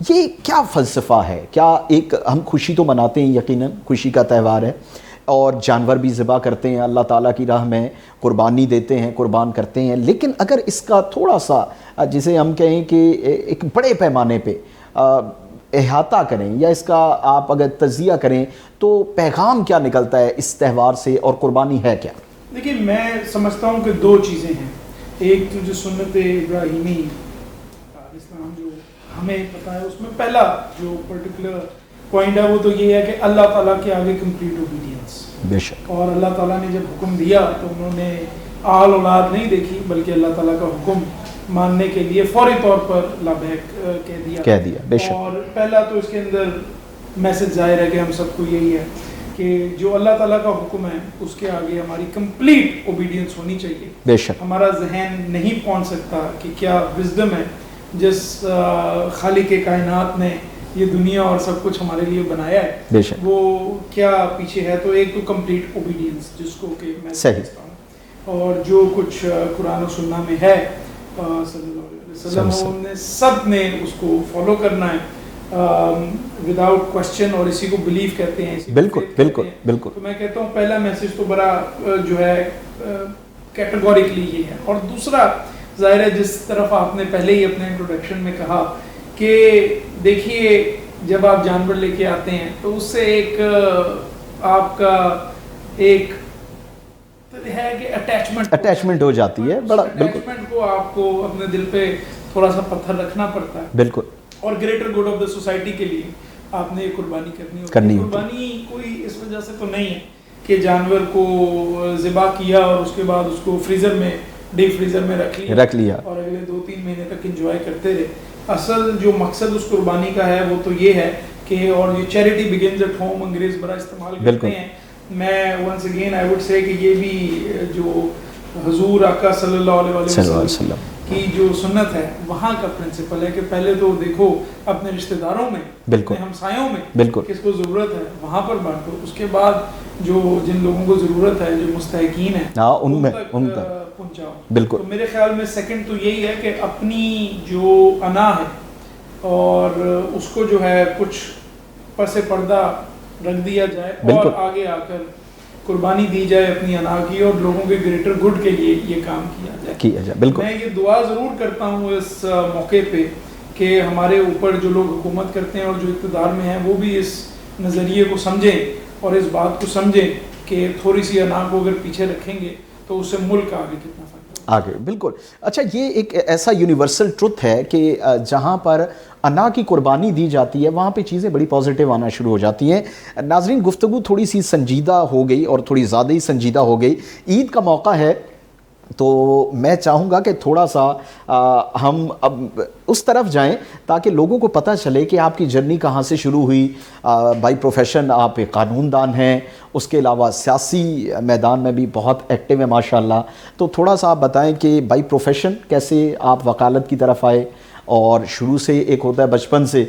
یہ کیا فلسفہ ہے؟ کیا ایک ہم خوشی تو مناتے ہیں، یقیناً خوشی کا تہوار ہے، اور جانور بھی ذبح کرتے ہیں، اللہ تعالیٰ کی راہ میں قربانی دیتے ہیں، قربان کرتے ہیں، لیکن اگر اس کا تھوڑا سا جسے ہم کہیں کہ ایک بڑے پیمانے پہ احاطہ کریں یا اس کا آپ اگر تجزیہ کریں تو پیغام کیا نکلتا ہے اس تہوار سے، اور قربانی ہے کیا؟ دیکھیے میں سمجھتا ہوں کہ دو چیزیں ہیں. ایک تو جو سنت ابراہیمی اسلام جو ہمیں پتہ ہے، اس میں پہلا جو پرٹیکولر پوائنٹ ہے وہ تو یہ ہے کہ اللہ تعالیٰ کے آگے کمپلیٹ اوبیڈینس. بے شک. اور اللہ تعالیٰ نے جب حکم دیا تو انہوں نے آل اولاد نہیں دیکھی، بلکہ اللہ تعالیٰ کا حکم ماننے کے لیے فوری طور پر لبیک کہہ دیا. بے شک. اور پہلا تو اس کے اندر میسج ظاہر ہے کہ ہم سب کو یہی ہے کہ جو اللہ تعالیٰ کا حکم ہے اس کے آگے ہماری کمپلیٹ اوبیڈینس ہونی چاہیے. بے شک. ہمارا ذہن نہیں پہنچ سکتا کہ کیا وزڈم ہے جس خالق کائنات نے یہ دنیا اور سب کچھ ہمارے لیے بنایا ہے، بے شک. وہ کیا پیچھے ہے. تو ایک تو کمپلیٹ اوبیڈینس جس کو کہ میں سمجھتا ہوں، اور جو کچھ قرآن و سنہ میں ہے صلی اللہ علیہ وسلم نے سب نے اس کو فالو کرنا ہے وداؤٹ کوشچن، اور اسی کو بلیف کہتے ہیں. بالکل بالکل بالکل. تو میں کہتا ہوں پہلا میسج تو بڑا جو ہے کیٹیگوریکلی یہ ہے. اور دوسرا ظاہر ہے جس طرف آپ نے پہلے ہی اپنے انٹروڈکشن میں کہا کہ دیکھیے جب آپ جانور لے کے آتے ہیں تو اس سے ایک آپ کا ایک ہے کہ اٹیچمنٹ ہو جاتی ہے. بڑا بالکل. اٹیچمنٹ کو آپ کو اپنے دل پہ تھوڑا سا پتھر رکھنا پڑتا ہے. بالکل. اور greater good of the society کے لیے آپ نے قربانی کرنی ہوتی ہے. قربانی کوئی اس وجہ سے تو نہیں ہے کہ جانور کو ذبح کیا اور اس کے بعد اس کو فریزر میں ڈیپ فریزر میں رکھ لیا اور اگلے 2-3 مہینے تک انجوائے کرتے رہے. اصل جو مقصد اس قربانی کا ہے وہ تو یہ ہے کہ، اور یہ چیریٹی بگنز ایٹ ہوم انگریز بڑا استعمال کرتے ہیں. میں once again I would say کہ یہ بھی جو حضور آقا صلی اللہ علیہ وسلم کی جو سنت ہے وہاں کا پرنسپل ہے کہ پہلے تو دیکھو اپنے رشتہ داروں میں، اپنے ہمسایوں میں کس کو ضرورت ہے وہاں پر بانٹو، اس کے بعد جو جن لوگوں کو ضرورت ہے جو مستحقین ہیں ان تک پہنچاؤ. بالکل. تو میرے خیال میں سیکنڈ تو یہی ہے کہ اپنی جو انا ہے اور اس کو جو ہے کچھ پس پردہ رکھ دیا جائے اور آگے آ کر قربانی دی جائے اپنی انا کی، اور لوگوں کے گریٹر گڈ کے لیے یہ کام کیا جائے. بالکل. میں یہ دعا ضرور کرتا ہوں اس موقع پہ کہ ہمارے اوپر جو لوگ حکومت کرتے ہیں اور جو اقتدار میں ہیں وہ بھی اس نظریے کو سمجھیں اور اس بات کو سمجھیں کہ تھوڑی سی انا کو اگر پیچھے رکھیں گے تو اس سے ملک آگے کتنا آگے. بالکل. اچھا یہ ایک ایسا یونیورسل ٹروتھ ہے کہ جہاں پر انا کی قربانی دی جاتی ہے وہاں پہ چیزیں بڑی پازیٹیو آنا شروع ہو جاتی ہیں. ناظرین گفتگو تھوڑی سی سنجیدہ ہو گئی اور تھوڑی زیادہ ہی سنجیدہ ہو گئی. عید کا موقع ہے تو میں چاہوں گا کہ تھوڑا سا ہم اب اس طرف جائیں تاکہ لوگوں کو پتہ چلے کہ آپ کی جرنی کہاں سے شروع ہوئی. بائی پروفیشن آپ ایک قانون دان ہیں، اس کے علاوہ سیاسی میدان میں بھی بہت ایکٹیو ہیں ماشاءاللہ. تو تھوڑا سا آپ بتائیں کہ بائی پروفیشن کیسے آپ وکالت کی طرف آئے، اور شروع سے ایک ہوتا ہے بچپن سے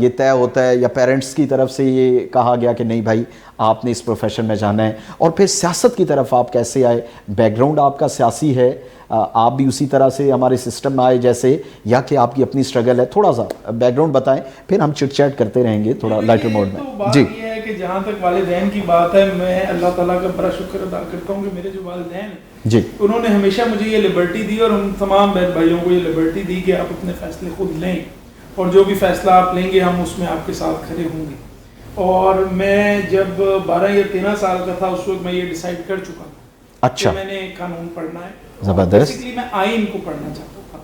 یہ طے ہوتا ہے یا پیرنٹس کی طرف سے یہ کہا گیا کہ نہیں بھائی آپ نے اس پروفیشن میں جانا ہے، اور پھر سیاست کی طرف آپ کیسے آئے؟ بیک گراؤنڈ آپ کا سیاسی ہے، آپ بھی اسی طرح سے ہمارے سسٹم میں آئے جیسے، یا کہ آپ کی اپنی سٹرگل ہے؟ تھوڑا سا بیک گراؤنڈ بتائیں، پھر ہم چٹ چیٹ کرتے رہیں گے تھوڑا لائٹر موڈ میں. جی یہ ہے کہ جہاں تک والدین کی بات ہے، میں اللہ تعالیٰ کا بڑا شکر ادا کرتا ہوں کہ میرے جو والدین ہیں جی انہوں نے ہمیشہ مجھے یہ لبرٹی دی، اور ہم تمام بہن بھائیوں کو یہ لبرٹی دی کہ آپ اپنے فیصلے خود لیں، اور جو بھی فیصلہ آپ لیں گے ہم اس میں آپ کے ساتھ کھڑے ہوں گے. اور میں جب 12 یا 13 سال کا تھا اس وقت میں یہ ڈیسائیڈ کر چکا تھا کہ میں نے قانون پڑھنا ہے. زبردست. بیسیکلی میں آئین کو پڑھنا چاہتا تھا،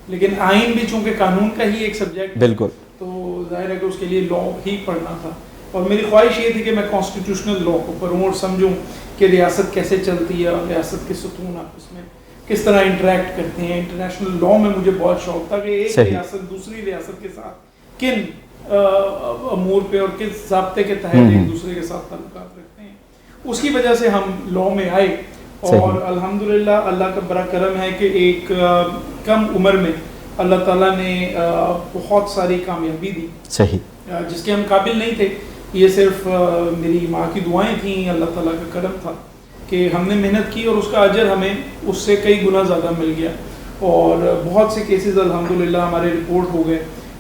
لیکن آئین بھی چونکہ قانون کا ہی ایک سبجیکٹ بالکل، تو ظاہر ہے کہ اس کے لیے لا ہی پڑھنا تھا. اور میری خواہش یہ تھی کہ میں کانسٹیٹیوشنل لا کو پڑھوں اور سمجھوں کہ ریاست کیسے چلتی ہے اور ریاست کے ستون آپس میں کس طرح انٹریکٹ کرتے ہیں. انٹرنیشنل لا میں مجھے بہت شوق تھا کہ ایک ریاست دوسری ریاست کے ساتھ کن امور پہ اور کس ضابطے کے تحت ایک دوسرے کے ساتھ تعلقات رکھتے ہیں. اس کی وجہ سے ہم لا میں آئے، اور الحمدللہ اللہ کا بڑا کرم ہے کہ ایک کم عمر میں اللہ تعالیٰ نے بہت ساری کامیابی دی جس کے ہم قابل نہیں تھے. یہ صرف میری ماں کی دعائیں تھیں، اللہ تعالیٰ کا کرم تھا کہ ہم نے محنت کی اور اس کا اجر ہمیں اس سے کئی گنا زیادہ مل گیا. اور بہت سے کیسز الحمدللہ ہمارے رپورٹ ہو گئے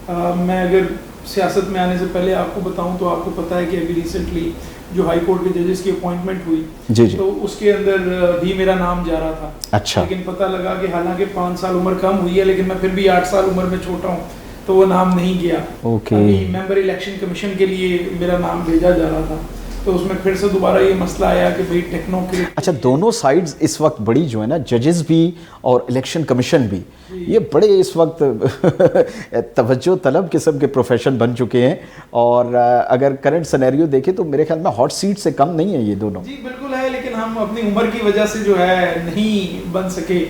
میں اگر سیاست میں آنے سے پہلے آپ کو بتاؤں تو آپ کو پتہ ہے کہ ابھی ریسنٹلی جو ہائی کورٹ کے ججز کی اپوائنٹمنٹ ہوئی جی جی، تو اس کے اندر بھی میرا نام جا رہا تھا. اچھا، لیکن پتہ لگا کہ حالانکہ 5 سال عمر کم ہوئی ہے لیکن میں پھر بھی 8 سال عمر میں چھوٹا ہوں تو وہ نام نہیں گیا. اوکے. ابھی ممبر الیکشن کمیشن کے لیے میرا نام بھیجا جا رہا تھا تو اس میں پھر سے دوبارہ یہ مسئلہ آیا کہ بھئی ٹیکنوکریٹ. اچھا، دونوں سائڈز اس وقت بڑی جو ہے نا، ججز بھی اور الیکشن کمیشن بھی، یہ بڑے اس وقت توجہ طلب قسم کے پروفیشن بن چکے ہیں، اور اگر کرنٹ سینیریو دیکھیں تو میرے خیال میں ہاٹ سیٹ سے کم نہیں ہیں یہ دونوں. جی بالکل ہے، لیکن ہم اپنی عمر کی وجہ سے جو ہے نہیں بن سکے،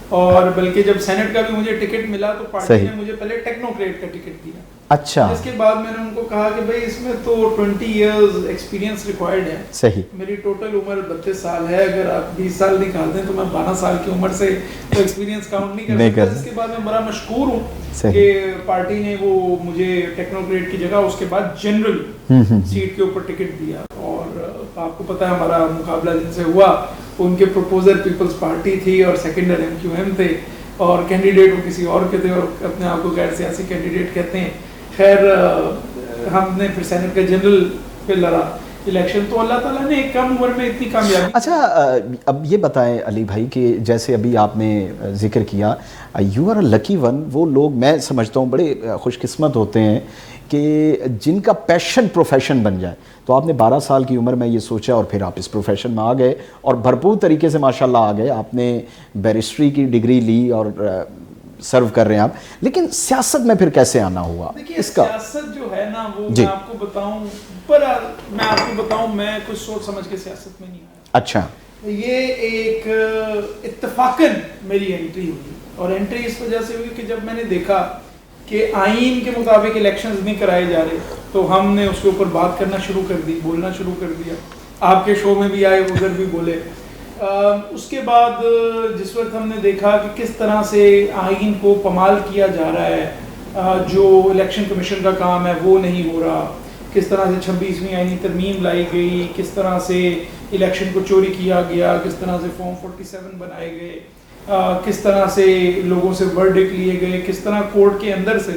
اور بلکہ جب سینٹ کا بھی مجھے ٹکٹ ملا تو پارٹی نے مجھے پہلے ٹیکنوکریٹ کا ٹکٹ دیا. اچھا، جس کے بعد میں نے ان کو کہا کہ بھئی اس میں تو 20 ایئرز ایکسپیرینس ریکوائرڈ ہے. صحیح. میری ٹوٹل عمر 32 سال ہے، اگر آپ 20 سال نکال دیں تو میں 12 سال کی عمر سے تو ایکسپیرینس کاؤنٹ نہیں کر سکتا. اس کے بعد میں بڑا مشکور ہوں کہ پارٹی نے وہ مجھے ٹیکنوکریٹ کی جگہ اس کے بعد جنرل سیٹ کے اوپر ٹکٹ دیا. اور آپ کو پتہ ہے ہمارا مقابلہ جن سے ہوا ان کے پروپوزر پیپلز پارٹی تھی اور سیکنڈر MQM تھے، اور کینڈیڈیٹ وہ کسی اور کے تھے اور اپنے آپ کو غیر سیاسی کینڈیڈیٹ کہتے ہیں. خیر ہم نے پھر سینٹ کا جنرل پہ لڑا الیکشن، تو اللہ تعالیٰ نے ایک کم عمر میں اتنی کامیابی. اچھا، اب یہ بتائیں علی بھائی کہ جیسے ابھی آپ نے ذکر کیا you are a lucky one, وہ لوگ میں سمجھتا ہوں بڑے خوش قسمت ہوتے ہیں کہ جن کا پیشن پروفیشن بن جائے. تو آپ نے 12 سال کی عمر میں یہ سوچا اور پھر آپ اس پروفیشن میں آ گئے اور بھرپور طریقے سے ماشاءاللہ آ گئے. آپ نے بیرسٹری کی ڈگری لی اور سرو کر رہے ہیں آپ، لیکن سیاست میں پھر کیسے آنا ہوا اس کا؟ سیاست جو ہے نا وہ میں آپ کو بتاؤں میں کچھ سوچ سمجھ کے سیاست میں نہیں آیا. اچھا. یہ ایک اتفاقاً میری انٹری ہوئی، اور انٹری اس وجہ سے ہوئی کہ جب میں نے دیکھا کہ آئین کے مطابق الیکشنز نہیں کرائے جا رہے تو ہم نے اس کے اوپر بات کرنا شروع کر دی، بولنا شروع کر دیا. آپ کے شو میں بھی آئے، ادھر بھی بولے. اس کے بعد جس وقت ہم نے دیکھا کہ کس طرح سے آئین کو پامال کیا جا رہا ہے، جو الیکشن کمیشن کا کام ہے وہ نہیں ہو رہا، کس طرح سے 26ویں آئینی ترمیم لائی گئی، کس طرح سے الیکشن کو چوری کیا گیا، کس طرح سے فارم 47 بنائے گئے، کس طرح سے لوگوں سے ورڈکٹ لیے گئے، کس طرح کورٹ کے اندر سے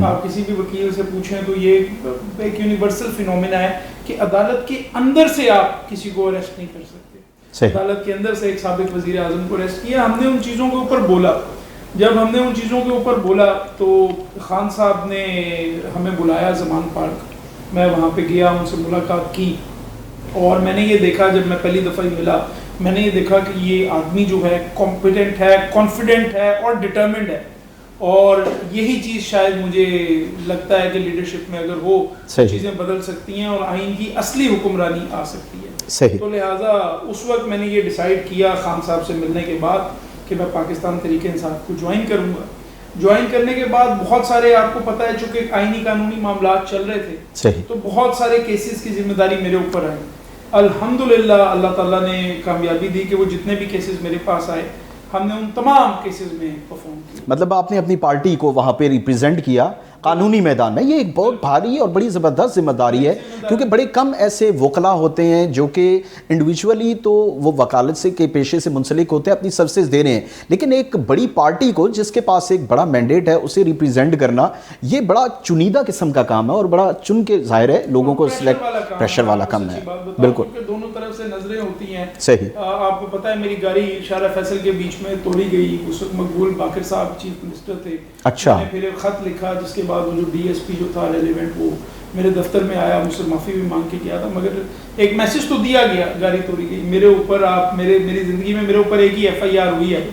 آپ کسی بھی وکیل سے پوچھیں تو یہ ایک یونیورسل فینومینا ہے کہ عدالت کے اندر سے آپ کسی کو اریسٹ نہیں کر سکتے. عدالت کے اندر سے ایک سابق وزیر اعظم کو اریسٹ کیا. ہم نے ان چیزوں کے اوپر بولا. جب ہم نے ان چیزوں کے اوپر بولا تو خان صاحب نے ہمیں بلایا زمان پارک. میں وہاں پہ گیا، ان سے ملاقات کی، اور میں نے یہ دیکھا جب میں پہلی دفعہ ہی ملا، میں نے یہ دیکھا کہ یہ آدمی جو ہے کمپیٹنٹ ہے، کانفیڈنٹ ہے اور ڈٹرمنڈ ہے. اور یہی چیز شاید مجھے لگتا ہے کہ لیڈرشپ میں اگر ہو چیزیں بدل سکتی ہیں اور آئین کی اصلی حکمرانی آ سکتی ہے. تو لہٰذا اس وقت میں نے یہ ڈیسائیڈ کیا خان صاحب سے ملنے کے بعد کہ میں پاکستان تحریک انصاف کو جوائن کروں گا. جوائن کرنے کے بعد بہت سارے، آپ کو پتہ ہے چونکہ آئینی قانونی معاملات چل رہے تھے تو بہت سارے کیسز کی ذمہ داری میرے اوپر آئی. الحمدللہ اللہ تعالیٰ نے کامیابی دی کہ وہ جتنے بھی کیسز میرے پاس آئے ہم نے ان تمام کیسز میں پرفارم کیا. مطلب آپ نے اپنی پارٹی کو وہاں پہ ریپریزنٹ کیا قانونی میدان میں. یہ ایک بہت بھاری اور بڑی زبردست ذمہ داری ہے، کیونکہ بڑے کم ایسے وکلا ہوتے ہیں جو کہ انڈیویجولی تو وہ وکالت سے کے پیشے سے منسلک ہوتے ہیں، اپنی سروسز دے رہے ہیں، لیکن ایک بڑی پارٹی کو جس کے پاس ایک بڑا مینڈیٹ ہے اسے ریپریزنٹ کرنا یہ بڑا چنیدہ قسم کا کام ہے اور بڑا چن کے ظاہر ہے لوگوں کو سلیکٹ، پریشر والا کام ہے. بالکل، دونوں طرف سے نظریں ہوتی ہیں. صحیح. آپ کو پتہ ہے میری گاڑی شارع فیصل کے بیچ میں توڑی گئی، اس وقت مقبول باقر صاحب چیف منسٹر تھے. اچھا. میں نے پھر ایک خط لکھا جس کے بعد وہ جو ڈی ایس پی جو تھا ریلیونٹ وہ میرے دفتر میں آیا، مجھ سے معافی بھی مانگ کے گیا تھا، مگر ایک میسج تو دیا گیا، گاڑی توڑی گئی. میرے اوپر میری زندگی میں میرے اوپر ایک ہی FIR ہوئی ہے.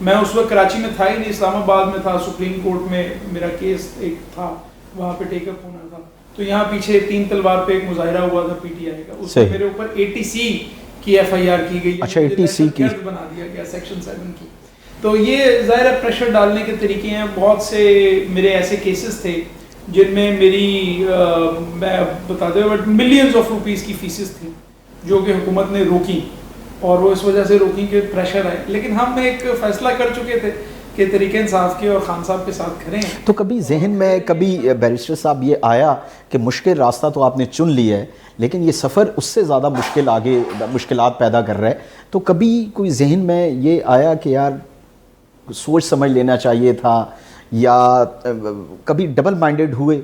میں اس وقت کراچی میں تھا ہی نہیں، اسلام آباد میں تھا. سپریم کورٹ میں میرا کیس ایک تھا، وہاں پہ ٹیک اپ ہونا تھا. تو یہاں پیچھے 3 تلوار پہ ایک مظاہرہ ہوا تھا PTI کا، اس میں میرے اوپر 80C کی FIR کی گئی. اچھا، 80C کی بنا دیا گیا، سیکشن 7 کی. تو یہ ظاہر ہے پریشر ڈالنے کے طریقے ہیں. بہت سے میرے ایسے کیسز تھے جن میں میری میں بتا دوں بٹ ملینز آف روپیز کی فیسز تھیں جو کہ حکومت نے روکی، اور وہ اس وجہ سے روکی کہ پریشر ہے. لیکن ہم ایک فیصلہ کر چکے تھے کہ طریق انصاف کے اور خان صاحب کے ساتھ کھڑے ہیں. تو کبھی ذہن میں کبھی بیرسٹر صاحب یہ آیا کہ مشکل راستہ تو آپ نے چن لیا ہے لیکن یہ سفر اس سے زیادہ مشکلات پیدا کر رہا ہے، تو کبھی کوئی ذہن میں یہ آیا کہ یار سوچ سمجھ لینا چاہیے تھا، یا کبھی ڈبل مائنڈیڈ ہوئے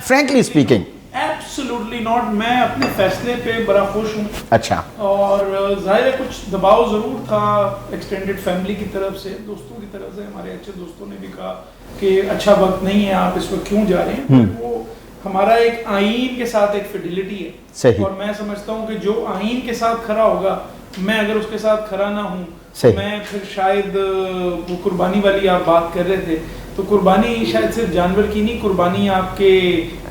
فرینکلی اسپیکنگ؟ Absolutely not. میں اپنے فیصلے پہ بڑا خوش ہوں. اچھا. اور ظاہر ہے کچھ دباؤ ضرور تھا ایکسٹینڈیڈ فیملی کی طرف سے, دوستوں کی طرف سے. ہمارے اچھے دوستوں نے بھی کہا کہ اچھا وقت نہیں ہے, آپ اس وقت کیوں جا رہے ہیں. وہ ہمارا ایک آئین کے ساتھ ایک فیڈیلٹی ہے. صحیح. اور میں سمجھتا ہوں کہ جو آئین کے ساتھ کھڑا ہوگا, میں اگر اس کے ساتھ کھڑا نہ ہوں, میں پھر شاید وہ قربانی والی آپ بات کر رہے تھے, تو قربانی شاید صرف جانور کی نہیں, قربانی آپ کے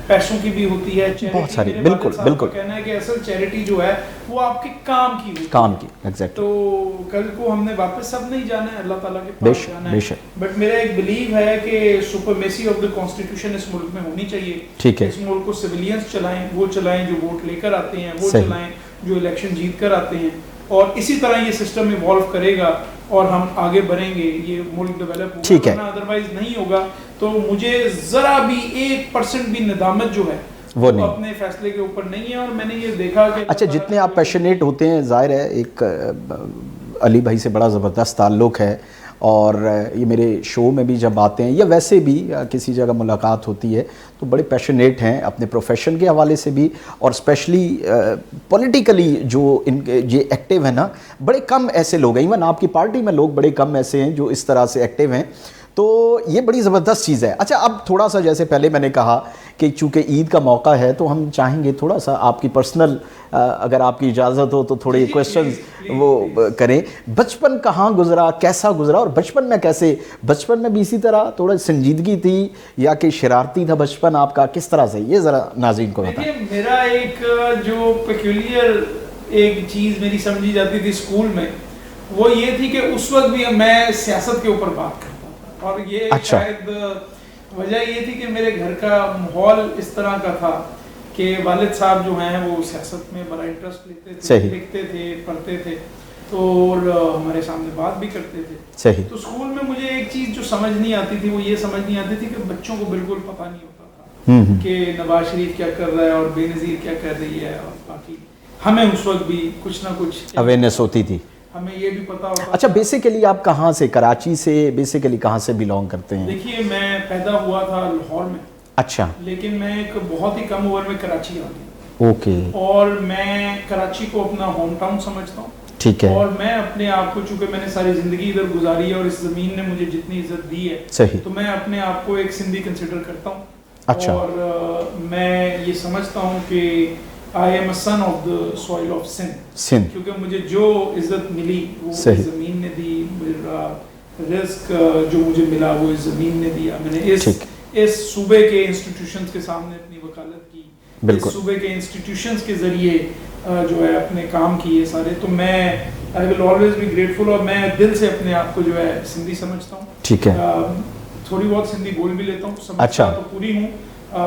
پیسوں کی بھی ہوتی ہے, بہت ساری. بالکل بالکل. کہنا ہے کہ اصل چیریٹی جو ہے وہ آپ کے کام کی ہوتی ہے. کام کی. ایگزیکٹ. تو کل کو ہم نے واپس سب نہیں جانا ہے, اللہ تعالیٰ کے پاس جانا ہے. بٹ میرا ایک بلیو ہے کہ سپرمیسی آف دا کانسٹیٹیوشن اس ملک میں ہونی چاہیے. ٹھیک ہے. اس ملک کو سویلینس چلائیں, وہ چلائیں جو ووٹ لے کر آتے ہیں, وہ چلائیں جو الیکشن جیت کر آتے ہیں, اور اسی طرح یہ سسٹم ایوالو کرے گا اور ہم آگے بڑھیں گے, یہ ملک ڈیولپ ہوگا. ادروائز نہیں ہوگا. تو مجھے ذرا بھی 1% بھی ندامت جو ہے وہ اپنے فیصلے کے اوپر نہیں ہے. اور میں نے یہ دیکھا کہ اچھا جتنے آپ پیشنیٹ ہوتے ہیں, ظاہر ہے ایک علی بھائی سے بڑا زبردست تعلق ہے, اور یہ میرے شو میں بھی جب آتے ہیں یا ویسے بھی کسی جگہ ملاقات ہوتی ہے تو بڑے پیشنیٹ ہیں اپنے پروفیشن کے حوالے سے بھی, اور اسپیشلی پولیٹیکلی جو یہ ایکٹیو ہیں نا, بڑے کم ایسے لوگ ہیں. ایون آپ کی پارٹی میں لوگ بڑے کم ایسے ہیں جو اس طرح سے ایکٹیو ہیں, تو یہ بڑی زبردست چیز ہے. اچھا اب تھوڑا سا, جیسے پہلے میں نے کہا کہ چونکہ عید کا موقع ہے تو ہم چاہیں گے تھوڑا سا آپ کی پرسنل, اگر آپ کی اجازت ہو تو تھوڑے کویسچنز وہ کریں. بچپن کہاں گزرا, کیسا گزرا, اور بچپن میں کیسے, بچپن میں بھی اسی طرح تھوڑا سنجیدگی تھی یا کہ شرارتی تھا بچپن آپ کا, کس طرح سے, یہ ذرا ناظرین کو بتائیں. میرا ایک جو پیکیولر ایک چیز میری سمجھی جاتی تھی اسکول میں, وہ یہ تھی کہ اس وقت بھی میں سیاست کے اوپر بات کرتا تھا, اور یہ شاید وجہ یہ تھی کہ میرے گھر کا ماحول اس طرح کا تھا کہ والد صاحب جو ہیں وہ سیاست میں بڑا انٹرسٹ لیتے تھے, لکھتے تھے, پڑھتے تھے, تو اور ہمارے سامنے بات بھی کرتے تھے. صحیح. تو اسکول میں مجھے ایک چیز جو سمجھ نہیں آتی تھی, وہ یہ سمجھ نہیں آتی تھی کہ بچوں کو بالکل پتہ نہیں ہوتا تھا کہ نواز شریف کیا کر رہا ہے اور بے نظیر کیا کر رہی ہے, اور باقی ہمیں اس وقت بھی کچھ نہ کچھ اویئرنیس ہوتی تھی, ہمیں یہ بھی پتا ہوتا. اچھا بیسیکلی آپ کہاں سے, کراچی سے بیسیکلی کہاں سے بلونگ کرتے ہیں؟ دیکھیے میں پیدا ہوا تھا لاہور میں. اچھا. لیکن میں ایک بہت ہی کم عمر میں کراچی آ گیا. اوکے. اور میں کراچی کو اپنا ہوم ٹاؤن سمجھتا ہوں. ٹھیک ہے. اور میں اپنے آپ کو, چونکہ میں نے ساری زندگی ادھر گزاری ہے اور اس زمین نے مجھے جتنی عزت دی ہے, صحیح, تو میں اپنے آپ کو ایک سندھی کنسیڈر کرتا ہوں. اچھا. اور میں یہ سمجھتا ہوں کہ I am a son of the soil of Sindh. کیونکہ مجھے جو عزت ملی وہ اس زمین نے دی, میرا رزق جو مجھے ملا وہ اس زمین نے دیا. میں نے اس صوبے کے انسٹیٹیوشنز کے سامنے اپنی وکالت کی, اس صوبے کے انسٹیٹیوشنز کے ذریعے جو ہے اپنے کام کیے سارے. تو میں I will always be grateful, اور میں دل سے اپنے آپ کو جو ہے سندھی سمجھتا ہوں. ٹھیک ہے. تھوڑی بہت سندھی بول بھی لیتا ہوں, سمجھتا تو پوری ہوں,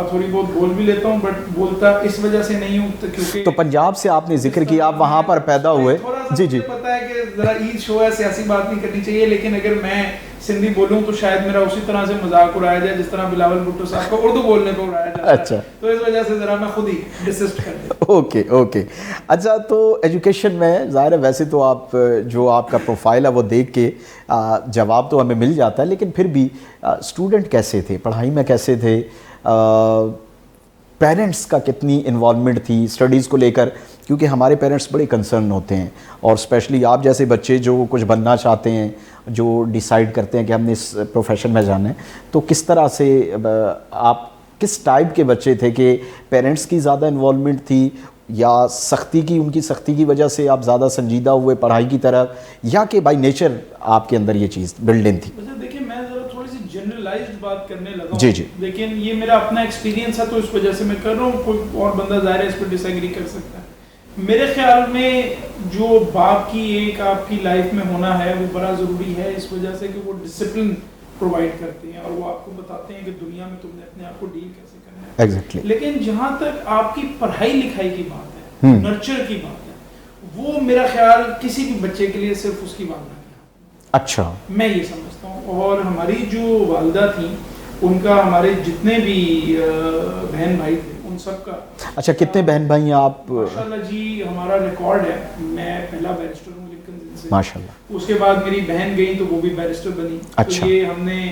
تھوڑی بہت بول بھی لیتا ہوں, بٹ بولتا اس وجہ سے نہیں ہوں کیونکہ. تو پنجاب سے آپ نے ذکر کیا, آپ وہاں پر پیدا ہوئے. جی جی. پتا ہے کہ ذرا عید شو ہے, سیاسی بات نہیں کرنی چاہیے, لیکن اگر میں سندھی بولوں تو شاید میرا اسی طرح سے مذاق اڑایا جائے جس طرح بلاول بھٹو صاحب کو اردو بولنے پہ اڑایا جاتا ہے. اچھا. تو اس وجہ سے ذرا میں خود ہی ڈسسٹ کر دیا. Okay okay. اچھا تو ایجوکیشن میں ظاہر ہے ویسے تو آپ جو آپ کا پروفائل ہے وہ دیکھ کے جواب تو ہمیں مل جاتا ہے, لیکن پھر بھی اسٹوڈنٹ کیسے تھے, پڑھائی میں کیسے تھے, پیرنٹس کا کتنی انوالومنٹ تھی اسٹڈیز کو لے کر, کیونکہ ہمارے پیرنٹس بڑے کنسرن ہوتے ہیں, اور اسپیشلی آپ جیسے بچے جو کچھ بننا چاہتے ہیں, جو ڈیسائیڈ کرتے ہیں کہ ہم نے اس پروفیشن میں جانا ہے, تو کس طرح سے آپ کس ٹائپ کے بچے تھے کہ پیرنٹس کی زیادہ انوالومنٹ تھی, یا سختی کی, ان کی سختی کی وجہ سے آپ زیادہ سنجیدہ ہوئے پڑھائی کی طرف, یا کہ بائی نیچر آپ کے اندر یہ چیز بلڈ تھی؟ دیکھیں میں ذرا تھوڑی سی جنرلائزڈ بات کرنے لگا ہوں. جی جی. لیکن یہ میرا اپنا ایکسپیرینس ہے تو اس وجہ سے میں کر رہا ہوں, کوئی اور بندہ ظاہر ہے اس پر ڈس ایگری کر سکتا ہے. میرے خیال میں جو باپ کی ایک آپ کی لائف میں ہونا ہے وہ بڑا ضروری ہے, اس وجہ سے کہ وہ ڈسپلن پرووائڈ کرتے ہیں, اور وہ آپ کو بتاتے ہیں کہ دنیا میں تم نے اپنے آپ کو ڈیل کیسے کرنا ہے. ایگزیکٹلی. لیکن جہاں تک آپ کی پڑھائی لکھائی کی بات ہے, نرچر کی بات ہے, وہ میرا خیال کسی بھی بچے کے لیے صرف اس کی والدہ کی. اچھا. میں یہ سمجھتا ہوں, اور ہماری جو والدہ تھیں ان کا, ہمارے جتنے بھی بہن بھائی تھے ان سب کا. اچھا کتنے بہن بھائی ہیں آپ؟ ماشاءاللہ جی ہمارا ریکارڈ ہے, میں پہلا بیرسٹر ہوں لنکن سے. ماشاءاللہ. اس کے بعد میری بہن گئی تو وہ بھی بیرسٹر بنی. اچھا. تو یہ ہم نے